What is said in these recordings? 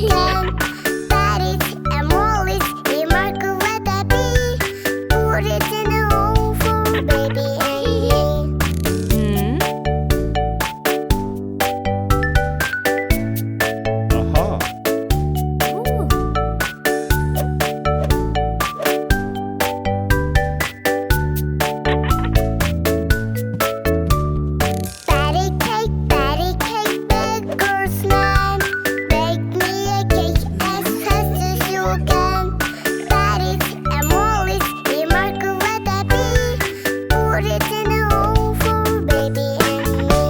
can. That is and all is remarkable, let that be. Put it in a hole for baby and me. Patty cake, baker's man. Bake me a cake as fast as you can. That is and all is remarkable, let that be. Put it in a hole for baby and me.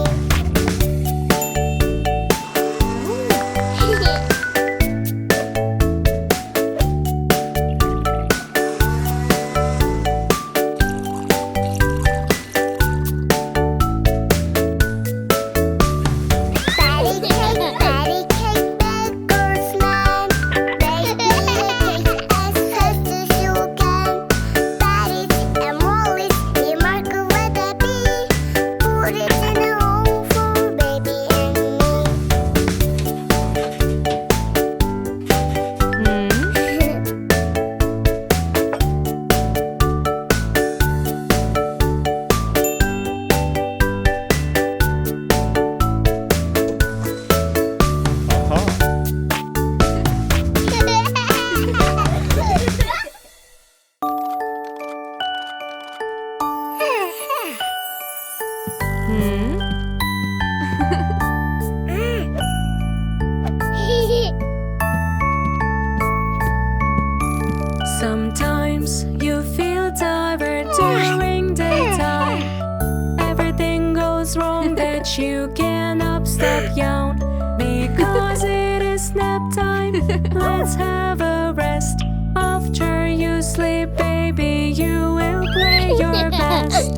Patty cake, baker's man. Bake me a cake as fast as you can. That is and all is remarkable, let that be. Put it in a hole for baby and Sometimes you feel tired during daytime. Everything goes wrong that you cannot stop yawn. Because it is nap time, let's have a rest. After you sleep, baby, you will play your best.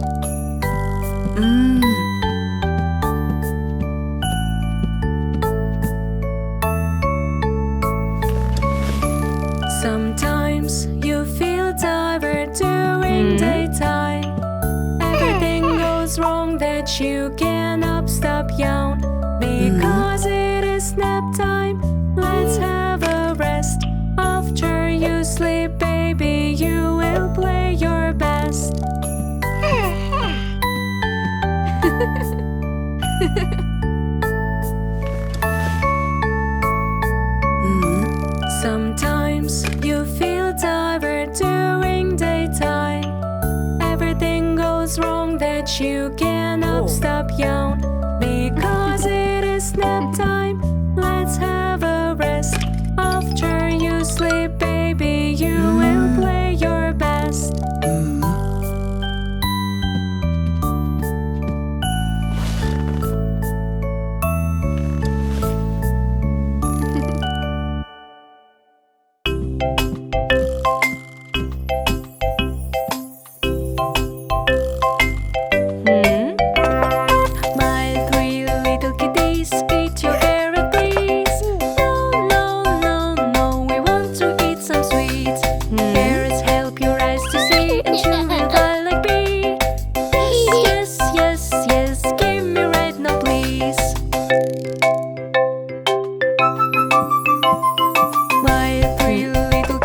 Sometimes you feel tired during daytime. Everything goes wrong that you cannot stop yawn. Because it is nap time, let's have a rest. After you sleep, baby, you will play your best. Sometimes you feel tired during daytime. Everything goes wrong that you cannot stop yawn. Because it is nap time, let's have a rest. After you sleep, baby, you will play your best. My three little kitties, eat your carrot, please. No, no, no, no, we want to eat some sweets. Carrots help your eyes to see, and you will fly like bee. Yes, yes, yes, yes, give me right now, please. My three little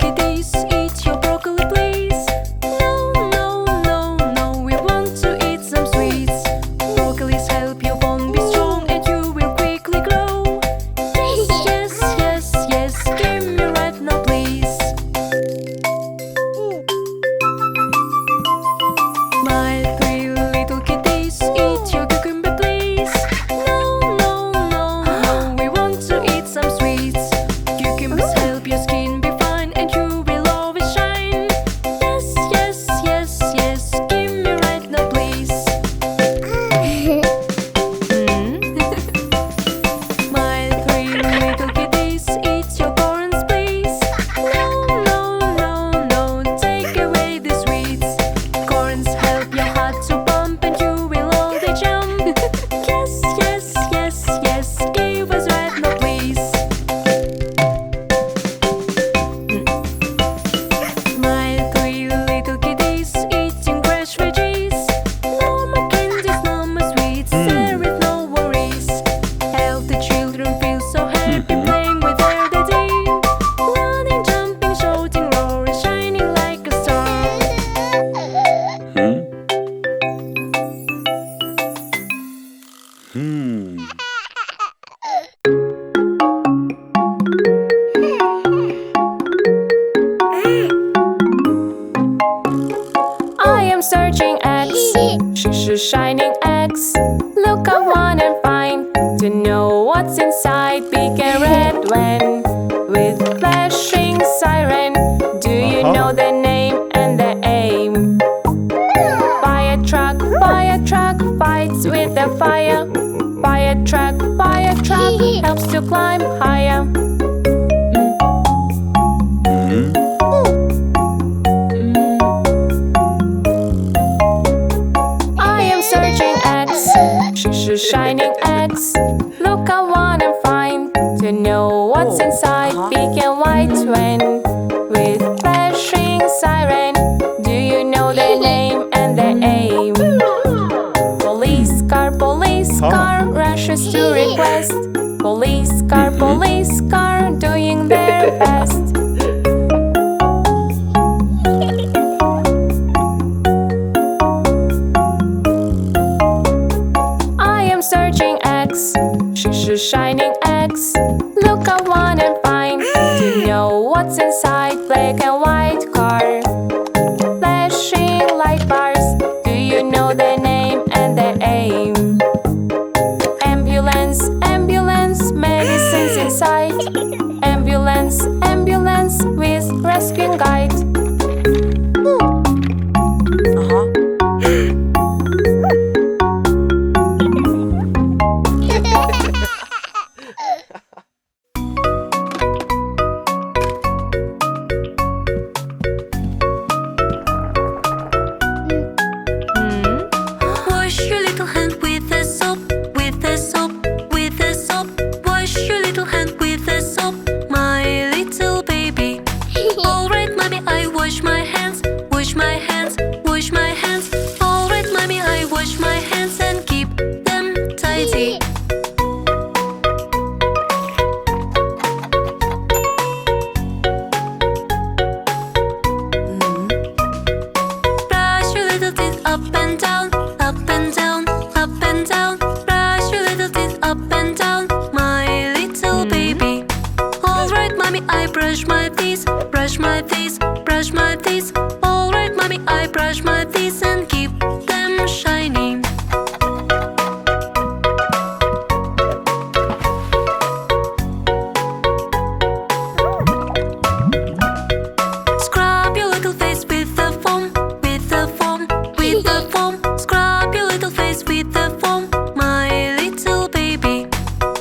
with flashing siren. Do you know the name and the aim? Fire truck fights with the fire. Fire truck helps to climb higher. I am searching X, shining X. Look, I wanna find to know what's inside big and white when with flashing siren. Do you know the name and the aim? Police car rushes to request. Police car doing their best. I am searching X, shining X. Look, I wanna find to know what's inside black and white car. Flashing light bars. Do you know the name and the aim? Ambulance, medicines inside. Ambulance with rescue guide. Wash your little hand with the soap, with the soap, with the soap. Wash your little hand with the soap, my little baby. Alright, mommy, I wash my hands, wash my hands, wash my hands. Alright, mommy, I wash my hands and keep them tidy. Brush your little teeth up and down, up and down, up and down. Brush your little teeth up and down, my little baby. Alright, mommy, I brush my teeth, brush my teeth, brush my teeth. Alright, mommy, I brush my teeth and keep them shining. Scrub your little face with the foam, with the foam, with the foam. Scrub your little face with the foam, my little baby.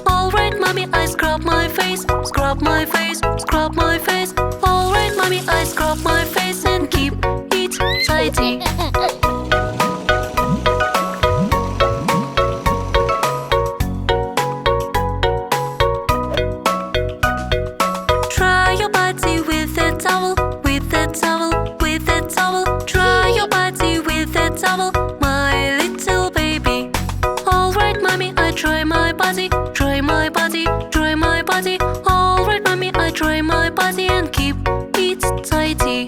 Alright, mommy, I scrub my face, scrub my face, scrub my face. Alright, mommy, I scrub my face and keep it tidy. Dry your body with a towel, with a towel, with a towel. Dry your body with a towel, my little baby. Alright, mommy, I dry my body, dry my body, dry my body. Alright, mommy, I dry my body and keep it tidy.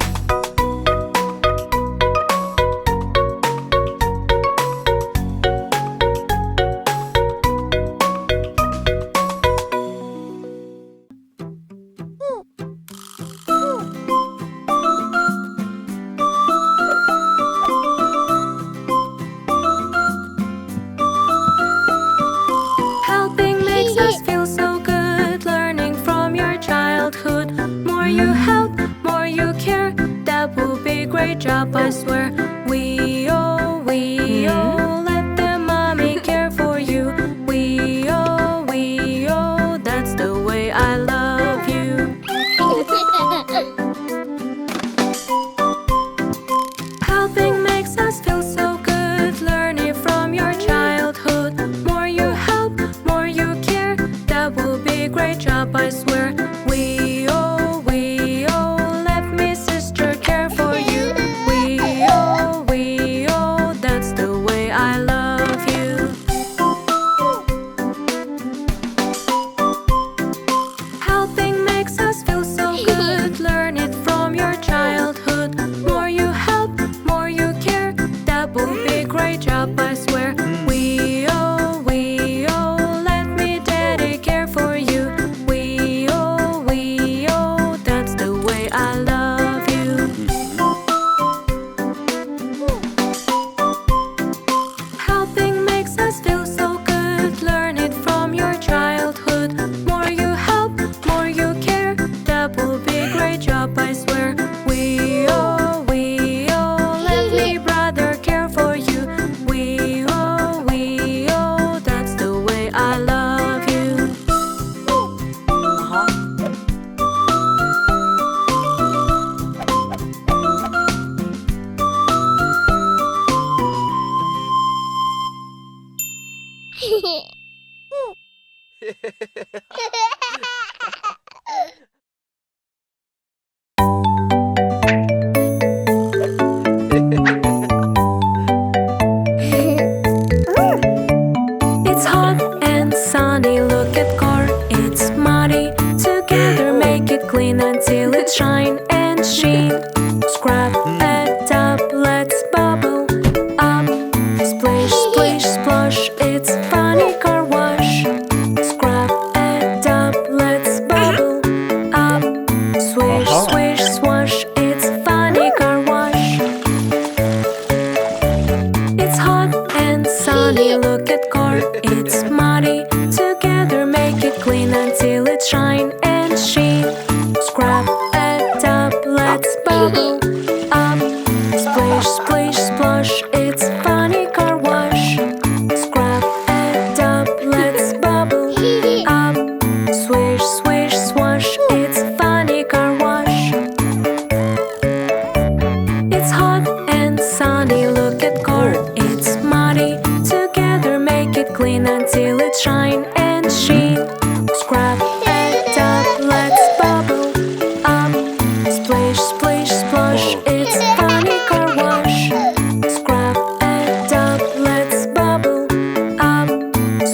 Helping makes us feel so good. Learning from your childhood. More you help, more you care. That will be a great job, I swear. We all let the mommy care for you. We all, that's the way I love you. Helping makes us feel so good. Learning from your childhood. More you help, more you care. That will be a great job, I swear. We all, let me sister care for you. We all. clean until it shine and sheen. Scrub it up, let's bubble up. Splish, splish, splosh, it's funny car wash. Scrub it up, let's bubble up. Swish, swish, swash, it's funny car wash. It's hot and sunny, look at car, it's muddy. Together make it clean until it shine and sheen. Scrub it up, let's bubble up. Splish, splish, splosh, it's funny car wash. Scrub it up, let's bubble up. Swish, swish, swash, it's funny car wash. It's hot and sunny, look at car, it's muddy. Together make it clean until it shine and sheen. Scrub it up, let's bubble up. Splish, splish, splosh, it's funny car wash. Scrub it up, let's bubble up.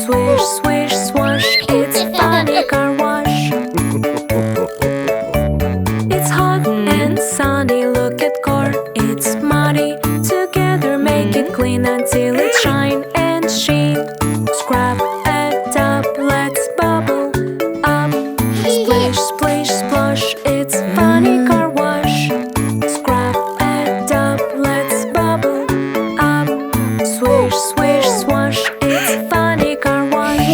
Swish, swish, swash, it's funny car wash. It's hot and sunny, look at car, it's muddy. Together make it clean until it shine and sheen. Scrub it up, let's bubble up. Splish, splish, splosh, it's funny car wash. Scrub it up, let's bubble up. Swish, swish, swash, it's funny car wash.